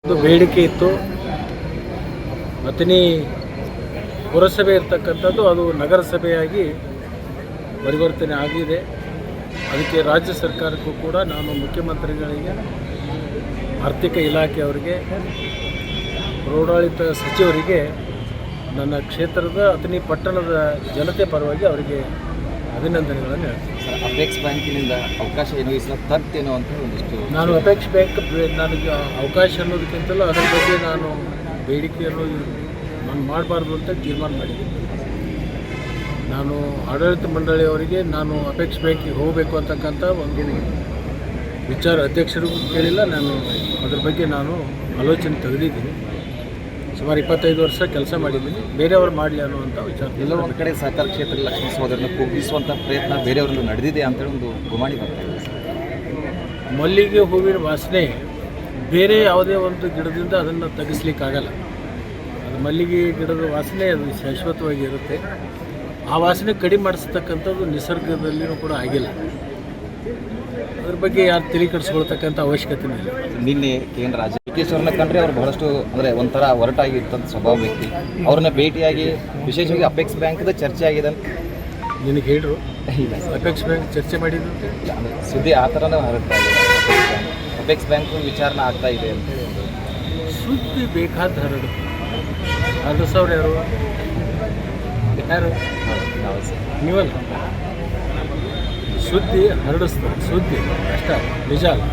ಒಂದು ಬೇಡಿಕೆ ಇತ್ತು. ಅಥಣಿ ಪುರಸಭೆ ಇರ್ತಕ್ಕಂಥದ್ದು ಅದು ನಗರಸಭೆಯಾಗಿ ಪರಿವರ್ತನೆ ಆಗಿದೆ. ಅದಕ್ಕೆ ರಾಜ್ಯ ಸರ್ಕಾರಕ್ಕೂ ಕೂಡ ನಾನು ಮುಖ್ಯಮಂತ್ರಿಗಳಿಗೆ, ಆರ್ಥಿಕ ಇಲಾಖೆಯವರಿಗೆ, ಪ್ರೌಢಾಡಳಿತ ಸಚಿವರಿಗೆ ನನ್ನ ಕ್ಷೇತ್ರದ ಅಥಣಿ ಪಟ್ಟಣದ ಜನತೆ ಪರವಾಗಿ ಅವರಿಗೆ ಅಭಿನಂದನೆಗಳನ್ನು ಹೇಳ್ತೀನಿ. ಅಪೆಕ್ಸ್ ಬ್ಯಾಂಕಿನಿಂದ ಅವಕಾಶ ಏನು ತರ್ತೇನೋ ಅಂತ ಒಂದಿಷ್ಟು ನಾನು ಅಪೆಕ್ಸ್ ಬ್ಯಾಂಕ್ ನನಗೆ ಅವಕಾಶ ಅನ್ನೋದಕ್ಕಿಂತಲೂ ಅದರ ಬಗ್ಗೆ ನಾನು ಬೇಡಿಕೆಯನ್ನು ನಾನು ಮಾಡಬಾರ್ದು ಅಂತ ತೀರ್ಮಾನ ಮಾಡಿದ್ದೀನಿ. ನಾನು ಆಡಳಿತ ಮಂಡಳಿಯವರಿಗೆ ನಾನು ಅಪೆಕ್ಸ್ ಬ್ಯಾಂಕಿಗೆ ಹೋಗಬೇಕು ಅಂತಕ್ಕಂಥ ಒಂದು ವಿಚಾರ ಅಧ್ಯಕ್ಷರಿಗೂ ಕೇಳಿಲ್ಲ. ನಾನು ಅದರ ಬಗ್ಗೆ ನಾನು ಆಲೋಚನೆ ತೆಗೆದಿದ್ದೀನಿ. ಸುಮಾರು 25 ವರ್ಷ ಕೆಲಸ ಮಾಡಿದ್ದೀನಿ. ಬೇರೆಯವರು ಮಾಡಲಿ ಅನ್ನುವಂಥ ವಿಚಾರ. ಎಲ್ಲೋ ಒಂದು ಕಡೆ ಸಹಕಾರ ಕ್ಷೇತ್ರ ಲಕ್ಷ್ಮೀ ಸಹೋದರನ ಕುಗ್ಗಿಸುವಂಥ ಪ್ರಯತ್ನ ಬೇರೆಯವರಲ್ಲೂ ನಡೆದಿದೆ ಅಂತೇಳಿ ಒಂದು ಗುಮಾನಿ ಬರ್ತಾ ಇದೆ. ಮಲ್ಲಿಗೆ ಹೂವಿನ ವಾಸನೆ ಬೇರೆ ಯಾವುದೇ ಒಂದು ಗಿಡದಿಂದ ಅದನ್ನು ತೆಗೆಸ್ಲಿಕ್ಕಾಗಲ್ಲ. ಅದು ಮಲ್ಲಿಗೆ ಗಿಡದ ವಾಸನೆ ಅದು ಶಾಶ್ವತವಾಗಿ ಇರುತ್ತೆ. ಆ ವಾಸನೆ ಕಡಿಮೆ ಮಾಡಿಸ್ತಕ್ಕಂಥದ್ದು ನಿಸರ್ಗದಲ್ಲಿಯೂ ಕೂಡ ಆಗಿಲ್ಲ. ಅದ್ರ ಬಗ್ಗೆ ಯಾರು ತಲೆ ಕೆಡಿಸ್ಕೊಳ್ತಕ್ಕಂಥ ಅವಶ್ಯಕತೆಯೂ ಇಲ್ಲ. ನಿನ್ನೆ ಕೇಂದ್ರ ರಾಜ್ಯ ಡಿಕೆಶ್ವರನ್ನ ಕಂಡ್ರೆ ಅವರು ಬಹಳಷ್ಟು ಅಂದರೆ ಒಂಥರ ಹೊರಟಾಗಿರ್ತಂಥ ಸ್ವಭಾವ ವ್ಯಕ್ತಿ. ಅವ್ರನ್ನ ಭೇಟಿಯಾಗಿ ವಿಶೇಷವಾಗಿ ಅಪೆಕ್ಸ್ ಬ್ಯಾಂಕ್ದ ಚರ್ಚೆ ಆಗಿದೆ ಅಂತ ನಿನಗೆ ಹೇಳ್ರು. ಇಲ್ಲ ಅಪೆಕ್ಸ್ ಬ್ಯಾಂಕ್ ಚರ್ಚೆ ಮಾಡಿದಂತೆ ಅಂದರೆ ಸುದ್ದಿ ಆ ಥರನೇ ಹರಡ್ತಾ ಇದೆ. ಅಪೆಕ್ಸ್ ಬ್ಯಾಂಕ್ ವಿಚಾರಣೆ ಆಗ್ತಾ ಇದೆ ಅಂತೇಳಿ ಒಂದು ಸುದ್ದಿ ಬೇಕಾದ ಹರಡಿಸೋರು ಯಾರು ನಾವು ನೀವಲ್ಲ. ಸುದ್ದಿ ಹರಡಿಸ್ತಾರೆ, ಸುದ್ದಿ ಅಷ್ಟೇ, ನಿಜ ಅಲ್ಲ.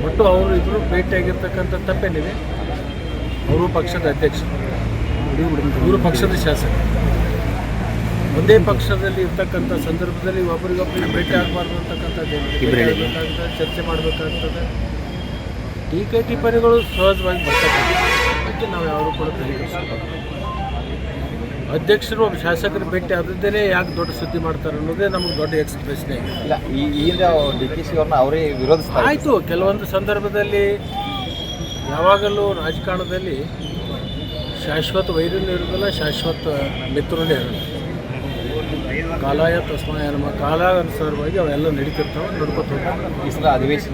ಒಟ್ಟು ಅವರು ಇಬ್ಬರು ಭೇಟಿಯಾಗಿರ್ತಕ್ಕಂಥ ತಪ್ಪೇನಿದೆ. ಅವರು ಪಕ್ಷದ ಅಧ್ಯಕ್ಷರು, ಇವರು ಪಕ್ಷದ ಶಾಸಕ. ಒಂದೇ ಪಕ್ಷದಲ್ಲಿ ಇರ್ತಕ್ಕಂಥ ಸಂದರ್ಭದಲ್ಲಿ ಒಬ್ಬರಿಗೊಬ್ಬರಿಗೆ ಭೇಟಿ ಆಗಬಾರ್ದು ಅಂತಕ್ಕಂಥದ್ದು ಚರ್ಚೆ ಮಾಡಬೇಕಾಗ್ತದೆ. ಟೀಕೆ ಟಿಪ್ಪಣಿಗಳು ಸಹಜವಾಗಿ ಬರ್ತಕ್ಕಂಥ ಅದಕ್ಕೆ ನಾವು ಯಾರು ಕೂಡ ತಲೆಕೆಡಿಸ್ಕೋಬಾರ್ದು. ಅಧ್ಯಕ್ಷರು ಒಬ್ಬ ಶಾಸಕರು ಭೇಟಿ ಆದದ್ದೇನೆ ಯಾಕೆ ದೊಡ್ಡ ಸುದ್ದಿ ಮಾಡ್ತಾರೆ ಅನ್ನೋದೇ ನಮಗೆ ದೊಡ್ಡ ಪ್ರಶ್ನೆ. ಇಲ್ಲ ಈಗ ಡಿ ಕೆ ಶಿ ಅವ್ರನ್ನ ಅವರೇ ವಿರೋಧಿಸ್ತಾರೆ. ಆಯಿತು, ಕೆಲವೊಂದು ಸಂದರ್ಭದಲ್ಲಿ ಯಾವಾಗಲೂ ರಾಜಕಾರಣದಲ್ಲಿ ಶಾಶ್ವತ ವೈರನೂ ಇರೋದಿಲ್ಲ, ಶಾಶ್ವತ ಮಿತ್ರನೇ ಇರೋಲ್ಲ. ಕಾಲಾಯ ತಸ್ಮಾಯ ನಮ್ಮ ಕಾಲ ಅನುಸಾರವಾಗಿ ಅವೆಲ್ಲ ನಡೀತಿರ್ತಾವೆ, ನೋಡ್ಕೊತ ಹೋಗ್ತಾರೆ. ಈ ಸಲ ಅಧಿವೇಶನ